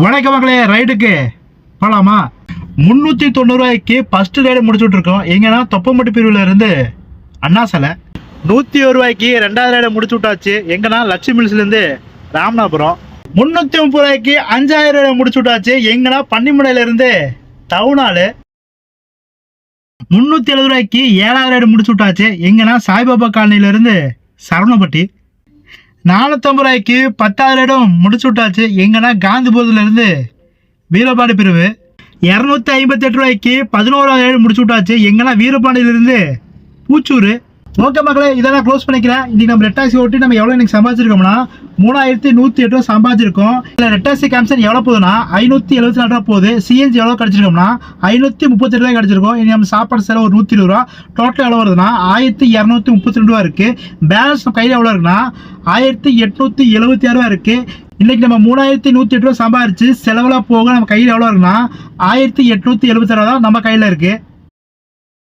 வணக்க மக்களே, ரைடுக்கு போகலாமா? 390 ரூபாய்க்கு ஃபர்ஸ்ட் ரைடு முடிச்சுட்டு இருக்கோம். எங்கன்னா தொப்பம்பட்டி பிரிவுல இருந்து அண்ணா சிலை. 101 ரூபாய்க்கு ரெண்டாவது ரைடை முடிச்சு விட்டாச்சு. எங்கன்னா லட்சுமி மில்ஸ்ல இருந்து ராமநாதபுரம். 330 ரூபாய்க்கு 5000 ரைடை முடிச்சு விட்டாச்சு. எங்கன்னா பன்னிமலையில இருந்து டவுனாலு. 370 ரூபாய்க்கு 7000 ரைடு முடிச்சு விட்டாச்சு. எங்கன்னா சாய்பாபா காலனில இருந்து சரவணப்பட்டி. 450 ரூபாய்க்கு 10,000 இடம் முடிச்சு விட்டாச்சு. எங்கன்னா காந்திபுரத்துல இருந்து வீரபாண்டி பிரிவு. 258 ரூபாய்க்கு 11,000 முடிச்சு விட்டாச்சு. எங்கன்னா வீரபாண்டியிலிருந்து பூச்சூர். ஓகே மக்களே, இதெல்லாம் க்ளோஸ் பண்ணிக்கிறேன். இன்னைக்கு நம்ம ரெட்டாக்சி ஓட்டி நம்ம எவ்வளோ இன்னைக்கு சம்பாதிச்சிருக்கோம்னா 3108 ரூபா சம்பாதிச்சிருக்கோம். இல்லை ரெட்டாக்சி கேம்சன் எவ்வளோ போகுதுன்னா 574 ரூபா போகுது. சிஎன்ஜி எவ்வளோ கிடச்சிருக்கோம்னா 538 ரூபாய் கிடச்சிருக்கோம். இனி நம்ம சாப்பாடு செலவு ஒரு 120 ரூபா. டோட்டல் எவ்வளோ வருதுன்னா 1232 ரூபா இருக்குது. பேலன்ஸ் நம்ம கையில் எவ்வளோ இருக்குன்னா 1876 ரூபா இருக்குது. இன்னைக்கு நம்ம 3108 ரூபா சம்பாதிச்சு செலவெல்லாம் போக நம்ம கையில் எவ்வளோ இருக்குன்னா 1876 ரூபா தான் நம்ம கையில் இருக்குது.